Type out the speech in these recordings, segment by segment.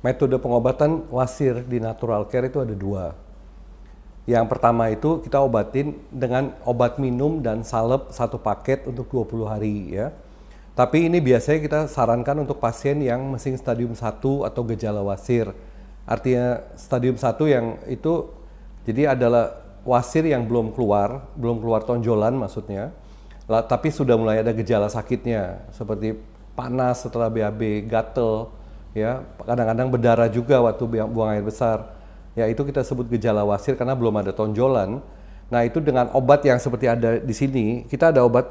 Metode pengobatan wasir di natural care itu ada dua. Yang pertama itu kita obatin dengan obat minum dan salep satu paket untuk 20 hari ya. Tapi ini biasanya kita sarankan untuk pasien yang masih stadium 1 atau gejala wasir. Artinya stadium 1 yang itu jadi adalah wasir yang belum keluar tonjolan maksudnya. Tapi sudah mulai ada gejala sakitnya seperti panas setelah BAB, gatel, ya kadang-kadang berdarah juga waktu buang air besar. Ya itu kita sebut gejala wasir karena belum ada tonjolan. Nah itu dengan obat yang seperti ada di sini, kita ada obat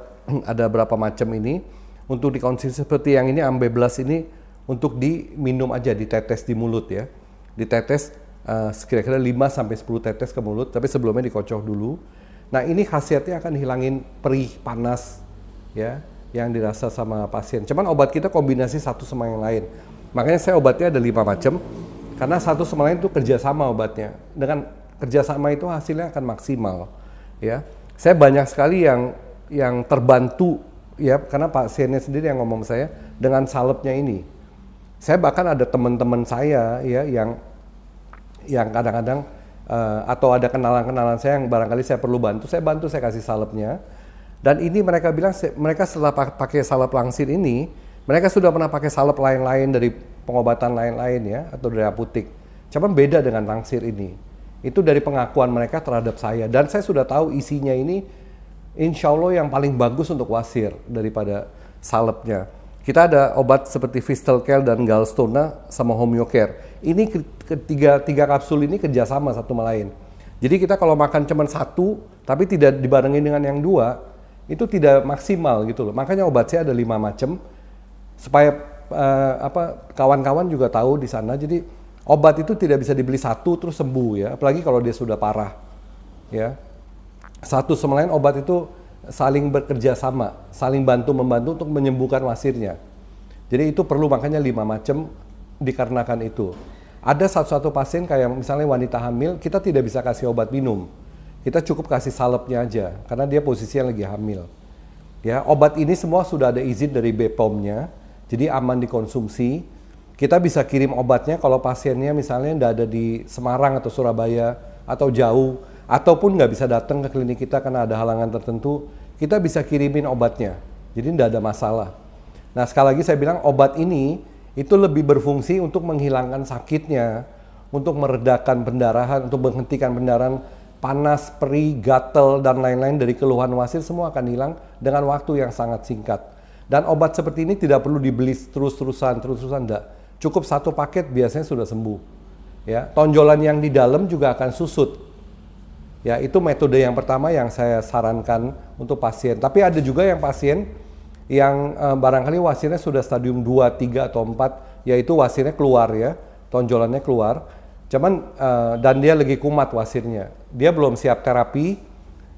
ada berapa macam ini untuk dikonsumsi seperti yang ini Ambeblas ini untuk diminum aja, ditetes di mulut ya, ditetes kira-kira 5-10 tetes ke mulut, tapi sebelumnya dikocok dulu. Nah ini khasiatnya akan hilangin perih, panas ya yang dirasa sama pasien. Cuman obat kita kombinasi satu sama yang lain. Makanya saya obatnya ada 5 macam karena satu sama lain itu kerjasama obatnya. Dengan kerjasama itu hasilnya akan maksimal ya. Saya banyak sekali yang terbantu ya karena pasiennya sendiri yang ngomong saya dengan salepnya ini. Saya bahkan ada teman-teman saya ya yang kadang-kadang atau ada kenalan-kenalan saya yang barangkali saya perlu bantu, saya kasih salepnya. Dan ini mereka bilang, mereka setelah pakai salep langsir ini, mereka sudah pernah pakai salep lain-lain dari pengobatan lain-lain ya, atau dari apotek. Cuman beda dengan langsir ini. Itu dari pengakuan mereka terhadap saya. Dan saya sudah tahu isinya ini, insya Allah yang paling bagus untuk wasir daripada salepnya. Kita ada obat seperti Vistelkel dan Galstona sama Homeocare. Ini tiga kapsul ini kerjasama satu sama lain. Jadi kita kalau makan cuma satu, tapi tidak dibarengin dengan yang dua, itu tidak maksimal gitu loh. Makanya obat saya ada 5 macam, supaya kawan-kawan juga tahu di sana. Jadi obat itu tidak bisa dibeli satu terus sembuh ya, apalagi kalau dia sudah parah. Ya, satu sama lain obat itu saling bekerja sama, saling bantu-membantu untuk menyembuhkan wasirnya. Jadi itu perlu, makanya 5 macam dikarenakan itu. Ada satu pasien kayak misalnya wanita hamil, kita tidak bisa kasih obat minum. Kita cukup kasih salepnya aja, karena dia posisinya lagi hamil. Ya, obat ini semua sudah ada izin dari BPOM-nya, jadi aman dikonsumsi. Kita bisa kirim obatnya kalau pasiennya misalnya tidak ada di Semarang atau Surabaya, atau jauh, ataupun nggak bisa datang ke klinik kita karena ada halangan tertentu, kita bisa kirimin obatnya. Jadi tidak ada masalah. Nah sekali lagi saya bilang obat ini itu lebih berfungsi untuk menghilangkan sakitnya, untuk meredakan pendarahan, untuk menghentikan pendarahan, panas, perih, gatel, dan lain-lain dari keluhan wasir semua akan hilang dengan waktu yang sangat singkat. Dan obat seperti ini tidak perlu dibeli terus-terusan enggak. Cukup satu paket biasanya sudah sembuh. Ya, tonjolan yang di dalam juga akan susut. Ya, itu metode yang pertama yang saya sarankan untuk pasien. Tapi ada juga yang pasien yang barangkali wasirnya sudah stadium 2, 3, atau 4, yaitu wasirnya keluar ya, tonjolannya keluar. Cuman, dan dia lagi kumat wasirnya. Dia belum siap terapi,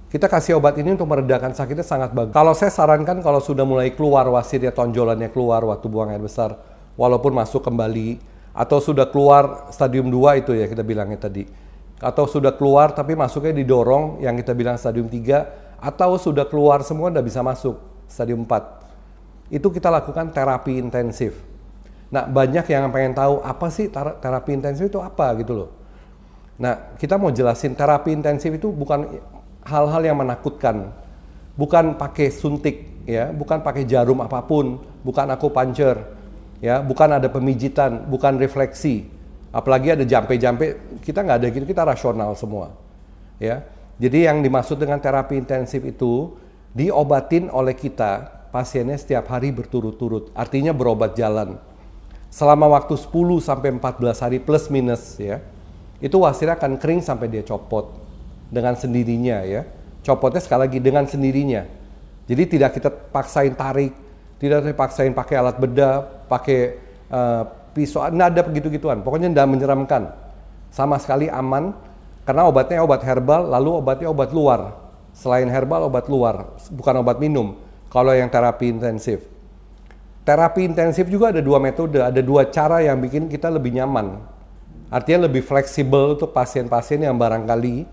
kita kasih obat ini untuk meredakan sakitnya sangat bagus. Kalau saya sarankan kalau sudah mulai keluar wasirnya, tonjolannya keluar waktu buang air besar, walaupun masuk kembali, atau sudah keluar stadium 2 itu ya kita bilangnya tadi. Atau sudah keluar tapi masuknya didorong yang kita bilang stadium 3, atau sudah keluar semua udah bisa masuk stadium 4. Itu kita lakukan terapi intensif. Nah, banyak yang pengen tahu apa sih terapi intensif itu apa gitu loh. Nah, kita mau jelasin terapi intensif itu bukan hal-hal yang menakutkan. Bukan pakai suntik ya, bukan pakai jarum apapun, bukan akupuncture ya, bukan ada pemijitan, bukan refleksi. Apalagi ada jampe-jampe, kita nggak ada gitu, kita rasional semua. Ya, jadi yang dimaksud dengan terapi intensif itu diobatin oleh kita, pasiennya setiap hari berturut-turut, artinya berobat jalan. Selama waktu 10-14 hari plus minus ya, itu wasirnya akan kering sampai dia copot dengan sendirinya ya. Copotnya sekali lagi dengan sendirinya. Jadi tidak kita paksain tarik, tidak kita paksain pakai alat bedah, pakai pisau, nggak ada begitu-gituan. Pokoknya tidak menyeramkan. Sama sekali aman, karena obatnya obat herbal, lalu obatnya obat luar. Selain herbal, obat luar, bukan obat minum. Kalau yang terapi intensif. Terapi intensif juga ada 2 metode, ada 2 cara yang bikin kita lebih nyaman. Artinya lebih fleksibel untuk pasien-pasien yang barangkali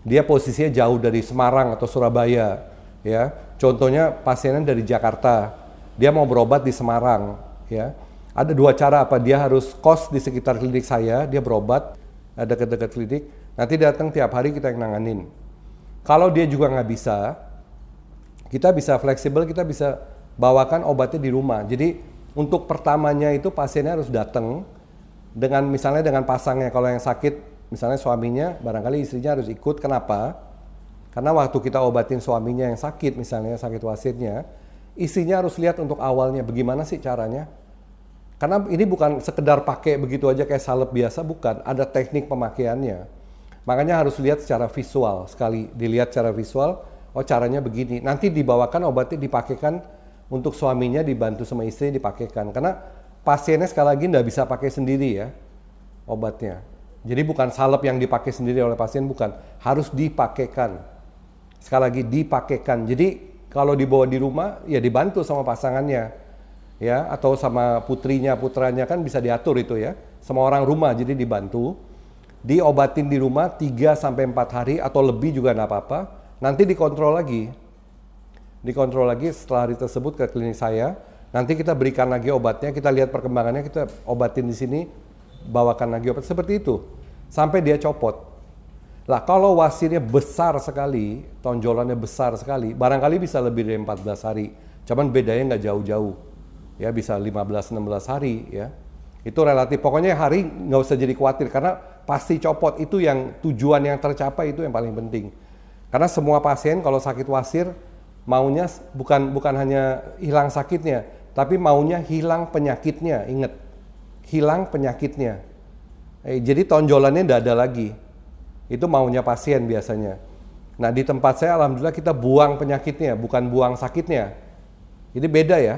dia posisinya jauh dari Semarang atau Surabaya. Ya, contohnya pasiennya dari Jakarta, dia mau berobat di Semarang. Ya. Ada dua cara, apa dia harus kos di sekitar klinik saya, dia berobat, dekat-dekat klinik, nanti datang tiap hari kita yang nanganin. Kalau dia juga nggak bisa, kita bisa fleksibel, kita bisa bawakan obatnya di rumah. Jadi untuk pertamanya itu pasiennya harus datang dengan misalnya dengan pasangnya. Kalau yang sakit, misalnya suaminya, barangkali istrinya harus ikut. Kenapa? Karena waktu kita obatin suaminya yang sakit, misalnya sakit wasirnya, istrinya harus lihat untuk awalnya bagaimana sih caranya. Karena ini bukan sekedar pakai begitu aja kayak salep biasa, bukan. Ada teknik pemakaiannya. Makanya harus lihat secara visual. Sekali dilihat secara visual, oh caranya begini. Nanti dibawakan obatnya, dipakaikan untuk suaminya, dibantu sama istri, dipakaikan. Karena pasiennya sekali lagi nggak bisa pakai sendiri ya obatnya. Jadi bukan salep yang dipakai sendiri oleh pasien, bukan. Harus dipakaikan. Sekali lagi dipakaikan. Jadi kalau dibawa di rumah, ya dibantu sama pasangannya. Ya, atau sama putrinya, putranya, kan bisa diatur itu ya. Sama orang rumah, jadi dibantu. Diobatin di rumah 3-4 hari atau lebih juga nggak apa-apa. Nanti dikontrol lagi. Dikontrol lagi setelah hari tersebut ke klinik saya. Nanti kita berikan lagi obatnya, kita lihat perkembangannya, kita obatin di sini, bawakan lagi obat. Seperti itu. Sampai dia copot. Lah kalau wasirnya besar sekali, tonjolannya besar sekali, barangkali bisa lebih dari 14 hari. Cuman bedanya nggak jauh-jauh. Ya bisa 15-16 hari ya. Itu relatif. Pokoknya hari nggak usah jadi khawatir karena pasti copot. Itu yang tujuan yang tercapai, itu yang paling penting. Karena semua pasien kalau sakit wasir maunya bukan hanya hilang sakitnya, tapi maunya hilang penyakitnya. Ingat, hilang penyakitnya. Jadi tonjolannya nggak ada lagi. Itu maunya pasien biasanya. Nah di tempat saya alhamdulillah kita buang penyakitnya, bukan buang sakitnya. Jadi beda ya.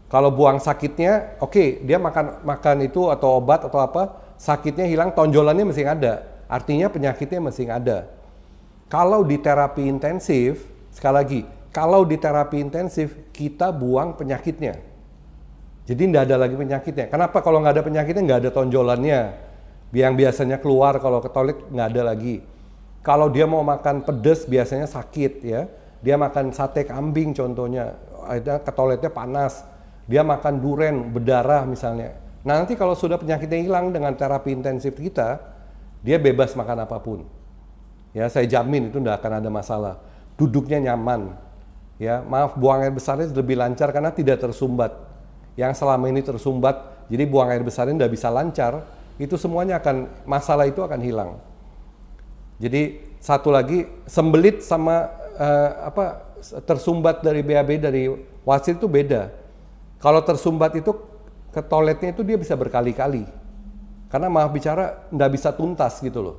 Kalau buang sakitnya, oke, dia makan itu atau obat atau apa, sakitnya hilang, tonjolannya masih ada. Artinya penyakitnya masih ada. Kalau di terapi intensif, sekali lagi, kalau di terapi intensif kita buang penyakitnya. Jadi nggak ada lagi penyakitnya. Kenapa? Kalau nggak ada penyakitnya nggak ada tonjolannya. Yang biasanya keluar kalau ke toilet nggak ada lagi. Kalau dia mau makan pedas biasanya sakit ya. Dia makan sate kambing contohnya, ada ke toiletnya panas. Dia makan duren, berdarah misalnya. Nah nanti kalau sudah penyakitnya hilang dengan terapi intensif kita, dia bebas makan apapun. Ya saya jamin itu tidak akan ada masalah. Duduknya nyaman. Ya maaf, buang air besarnya lebih lancar karena tidak tersumbat. Yang selama ini tersumbat, jadi buang air besarnya tidak bisa lancar. Itu semuanya masalah itu akan hilang. Jadi satu lagi, sembelit sama tersumbat dari BAB dari wasir itu beda. Kalau tersumbat itu ke toiletnya itu dia bisa berkali-kali. Karena maaf bicara nggak bisa tuntas gitu loh.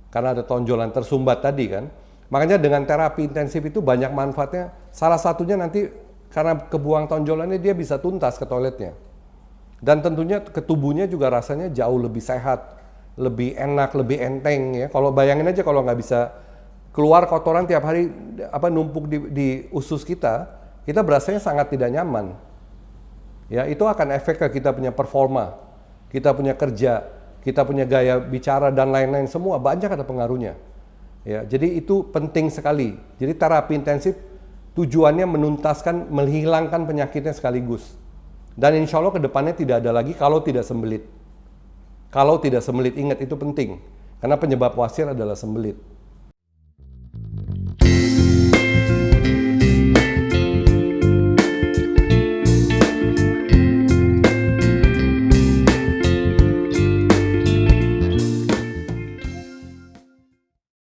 Karena ada tonjolan tersumbat tadi kan. Makanya dengan terapi intensif itu banyak manfaatnya. Salah satunya nanti karena kebuang tonjolannya dia bisa tuntas ke toiletnya. Dan tentunya ke tubuhnya juga rasanya jauh lebih sehat, lebih enak, lebih enteng ya. Kalau bayangin aja kalau nggak bisa keluar kotoran tiap hari numpuk di usus kita berasanya sangat tidak nyaman. Ya, itu akan efek ke kita punya performa, kita punya kerja, kita punya gaya bicara dan lain-lain semua banyak ada pengaruhnya. Ya, jadi itu penting sekali. Jadi terapi intensif tujuannya menuntaskan, menghilangkan penyakitnya sekaligus. Dan insya Allah kedepannya tidak ada lagi kalau tidak sembelit. Kalau tidak sembelit, ingat itu penting. Karena penyebab wasir adalah sembelit.